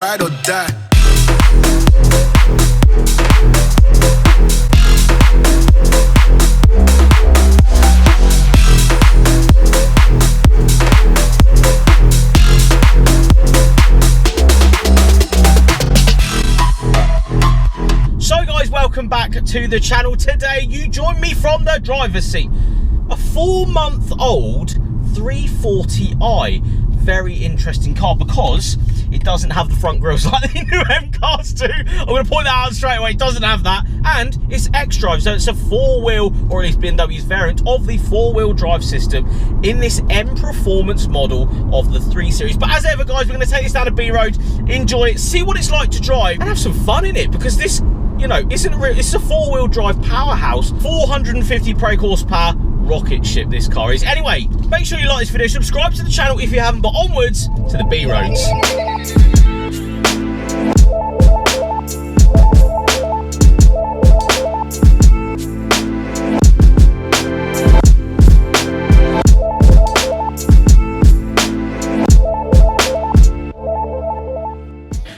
Ride or die. So guys, welcome back to the channel. Today you join me from the driver's seat. A 4-month-old 340i. Very interesting car because it doesn't have the front grills like the new M cars do. I'm going to point that out straight away. It doesn't have that, and it's X-Drive, so it's a 4-wheel, or at least BMW's variant of the 4-wheel drive system in this M Performance model of the 3 Series. But as ever, guys, we're going to take this down a B road, enjoy it, see what it's like to drive, and have some fun in it, because this, you know, it's a 4-wheel drive powerhouse, 450 brake horsepower. Rocket ship this car is. Anyway, make sure you like this video, subscribe to the channel if you haven't, but onwards to the B roads.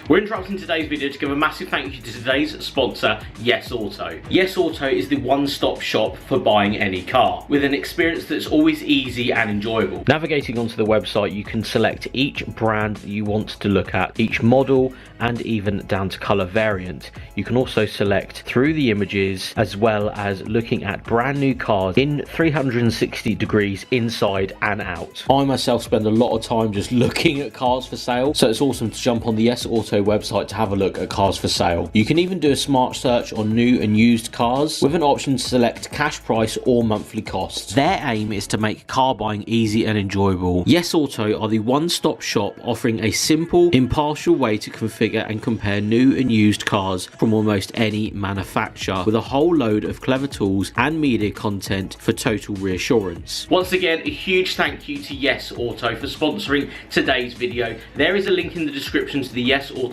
We're interrupting today's video to give a massive thank you to today's sponsor, Yes Auto. Yes Auto is the one-stop shop for buying any car, with an experience that's always easy and enjoyable. Navigating onto the website, you can select each brand that you want to look at, each model, and even down to colour variant. You can also select through the images, as well as looking at brand new cars in 360 degrees inside and out. I myself spend a lot of time just looking at cars for sale, so it's awesome to jump on the Yes Auto website to have a look at cars for sale. You can even do a smart search on new and used cars with an option to select cash price or monthly costs. Their aim is to make car buying easy and enjoyable. Yes Auto are the one-stop shop offering a simple, impartial way to configure and compare new and used cars from almost any manufacturer, with a whole load of clever tools and media content for total reassurance. Once again, a huge thank you to Yes Auto for sponsoring today's video. There is a link in the description to the Yes Auto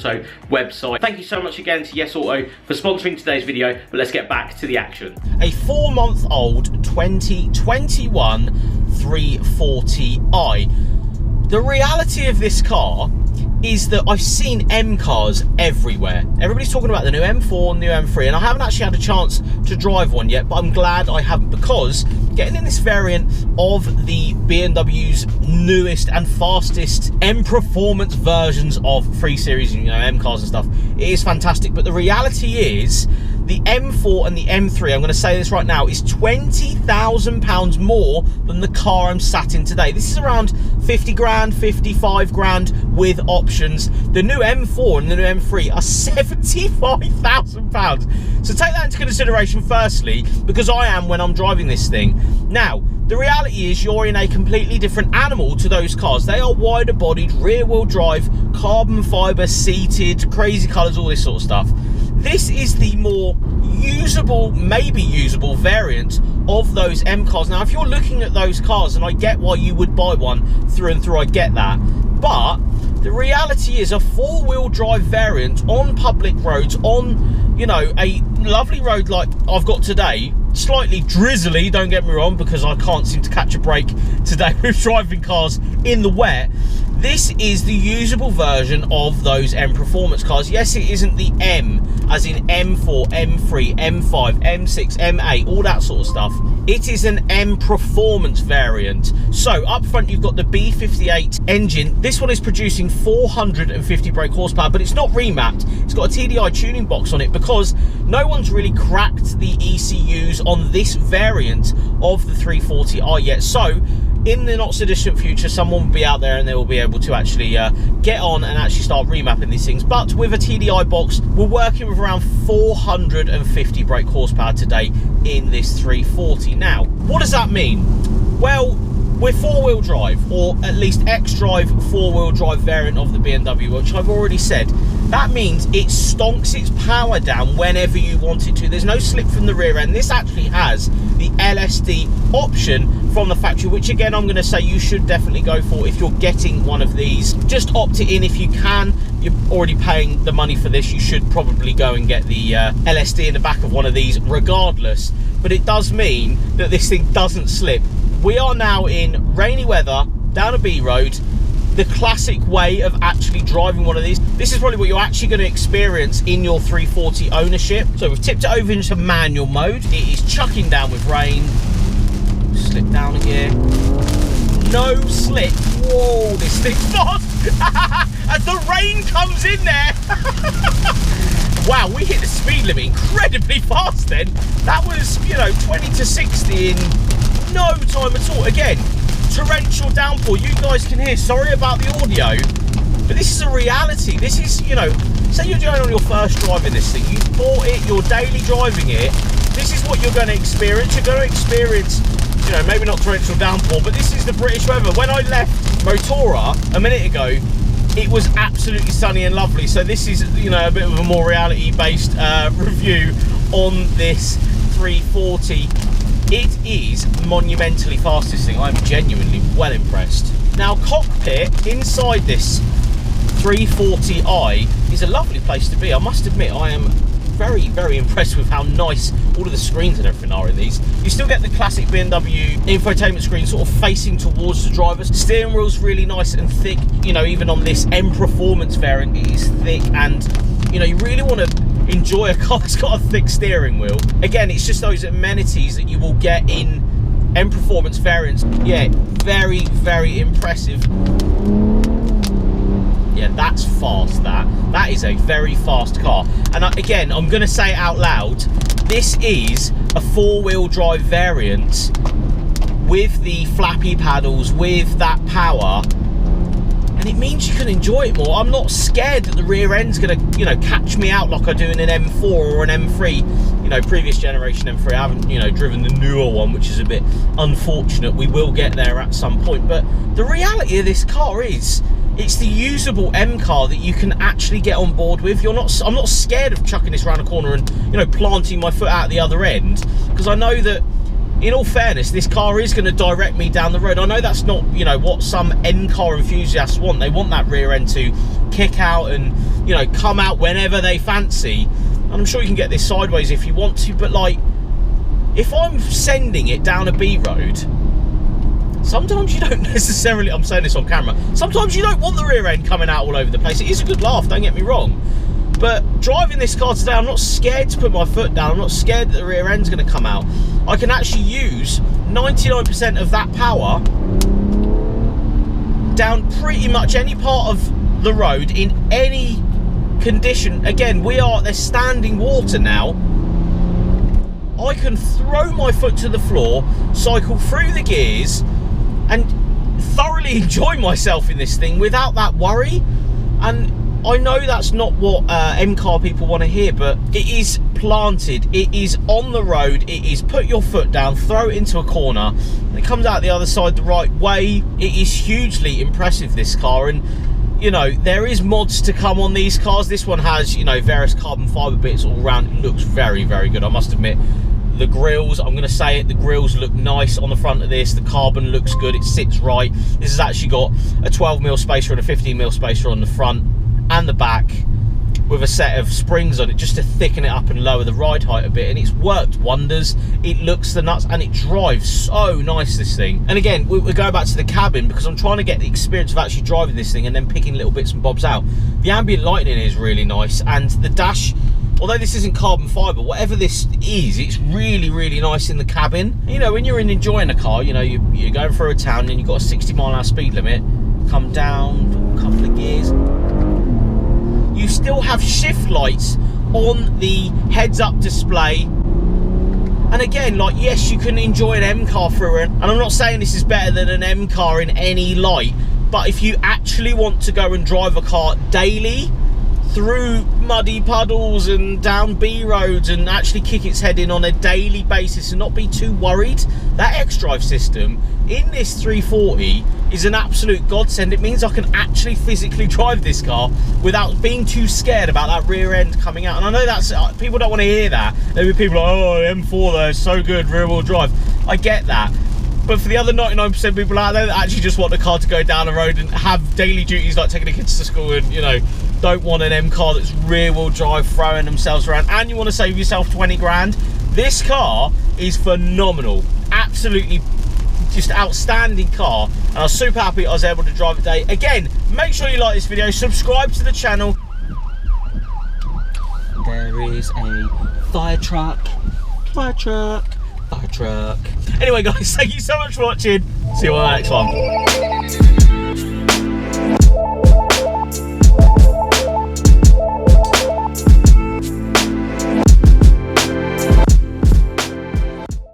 website. Thank you so much again to Yes Auto for sponsoring today's video, but let's get back to the action. A 4-month-old 2021 340i. The reality of this car is that I've seen M cars everywhere. Everybody's talking about the new M4, new M3, and I haven't actually had a chance to drive one yet, but I'm glad I haven't, because getting in this variant of the BMW's newest and fastest M Performance versions of 3 Series, you know, M cars and stuff, it is fantastic. But the reality is, the M4 and the M3, I'm going to say this right now, is £20,000 more than the car I'm sat in today. This is around 50 grand, 55 grand with options. The new M4 and the new M3 are £75,000. So take that into consideration firstly, because I am when I'm driving this thing. Now, the reality is you're in a completely different animal to those cars. They are wider bodied, rear wheel drive, carbon fibre, seated, crazy colours, all this sort of stuff. This is the more usable, maybe usable variant of those M cars. Now, if you're looking at those cars, and I get why you would buy one through and through, I get that. But the reality is a 4-wheel drive variant on public roads, on, you know, a lovely road like I've got today, slightly drizzly, don't get me wrong, because I can't seem to catch a break today with driving cars in the wet. This is the usable version of those M Performance cars. Yes, it isn't the M, as in M4, M3, M5, M6, M8, all that sort of stuff. It is an M Performance variant. So up front, you've got the B58 engine. This one is producing 450 brake horsepower, but it's not remapped. It's got a TDI tuning box on it, because no one's really cracked the ECUs on this variant of the 340i yet. So in the not so distant future, someone will be out there and they will be able to actually get on and actually start remapping these things. But with a TDI box, we're working with around 450 brake horsepower today in this 340. Now, what does that mean? Well, we're 4-wheel drive, or at least X-Drive 4-wheel drive variant of the BMW, which I've already said. That means it stonks its power down whenever you want it to. There's no slip from the rear end. This actually has the LSD option from the factory, which again, I'm going to say you should definitely go for if you're getting one of these. Just opt it in if you can. You're already paying the money for this. You should probably go and get the LSD in the back of one of these regardless. But it does mean that this thing doesn't slip. We are now in rainy weather, down a B road, the classic way of actually driving one of these. This is probably what you're actually going to experience in your 340 ownership. So we've tipped it over into manual mode. It is chucking down with rain. Slip down again. No slip. Whoa, this thing's fast. As the rain comes in there. Wow, we hit the speed limit incredibly fast then. That was, you know, 20 to 60 in no time at all. Again, torrential downpour. You guys can hear. Sorry about the audio, but this is a reality. This is, you know, say you're going on your first drive in this thing. You bought it, you're daily driving it. This is what you're going to experience. You're going to experience, you know, maybe not torrential downpour, but this is the British weather. When I left Motora a minute ago, it was absolutely sunny and lovely. So this is, you know, a bit of a more reality-based review on this 340. It is monumentally fast, this thing. I'm genuinely well impressed. Now, cockpit inside this 340i is a lovely place to be. I must admit, I am very, very impressed with how nice all of the screens and everything are in these. You still get the classic BMW infotainment screen sort of facing towards the drivers. Steering wheel's really nice and thick. You know, even on this M Performance variant, it is thick, and you know, you really want to enjoy a car that's got a thick steering wheel. Again, it's just those amenities that you will get in M Performance variants. Yeah, very, very impressive. Yeah, that's fast. That is a very fast car. And again, I'm going to say it out loud, this is a four-wheel drive variant with the flappy paddles, with that power, and it means you can enjoy it more. I'm not scared that the rear end's going to, you know, catch me out like I do in an M4 or an M3. You know, previous generation M3. I haven't, you know, driven the newer one, which is a bit unfortunate. We will get there at some point. But the reality of this car is, it's the usable M car that you can actually get on board with. I'm not scared of chucking this around a corner and, you know, planting my foot out the other end, because I know that, in all fairness, this car is going to direct me down the road. I know that's not, you know, what some M car enthusiasts want. They want that rear end to kick out and, you know, come out whenever they fancy. And I'm sure you can get this sideways if you want to, but like, if I'm sending it down a B road, sometimes you don't necessarily, I'm saying this on camera, sometimes you don't want the rear end coming out all over the place. It is a good laugh, don't get me wrong. But driving this car today, I'm not scared to put my foot down. I'm not scared that the rear end's going to come out. I can actually use 99% of that power down pretty much any part of the road in any condition. Again, there's standing water now. I can throw my foot to the floor, cycle through the gears, and thoroughly enjoy myself in this thing without that worry. And I know that's not what M car people want to hear, but it is planted, it is on the road, it is put your foot down, throw it into a corner, and it comes out the other side the right way. It is hugely impressive, this car. And you know, there is mods to come on these cars. This one has, you know, various carbon fibre bits all around. It looks very, very good, I must admit. The grills, I'm going to say it, the grills look nice on the front of this. The carbon looks good, it sits right. This has actually got a 12mm spacer and a 15mm spacer on the front and the back, with a set of springs on it just to thicken it up and lower the ride height a bit, and it's worked wonders. It looks the nuts, and it drives so nice, this thing. And again, we go back to the cabin, because I'm trying to get the experience of actually driving this thing and then picking little bits and bobs out. The ambient lighting is really nice, and the dash, although this isn't carbon fibre, whatever this is, it's really, really nice in the cabin. You know, when you're enjoying a car, you know, you're going through a town and you've got a 60-mile-an-hour speed limit, come down a couple of gears, you still have shift lights on the heads-up display. And again, like, yes, you can enjoy an M car through it, and I'm not saying this is better than an M car in any light, but if you actually want to go and drive a car daily through muddy puddles and down B roads and actually kick its head in on a daily basis and not be too worried, that X-Drive system in this 340 is an absolute godsend. It means I can actually physically drive this car without being too scared about that rear end coming out. And I know that's, people don't want to hear that. There'll be people like, oh, M4 though, it's so good, rear wheel drive. I get that. But for the other 99% of people out there that actually just want the car to go down the road and have daily duties like taking the kids to school and, you know, don't want an M car that's rear wheel drive throwing themselves around, and you want to save yourself 20 grand, this car is phenomenal. Absolutely just outstanding car, and I was super happy I was able to drive it today. Again, make sure you like this video, subscribe to the channel. There is a fire truck. Anyway guys, thank you so much for watching. See you on the next one.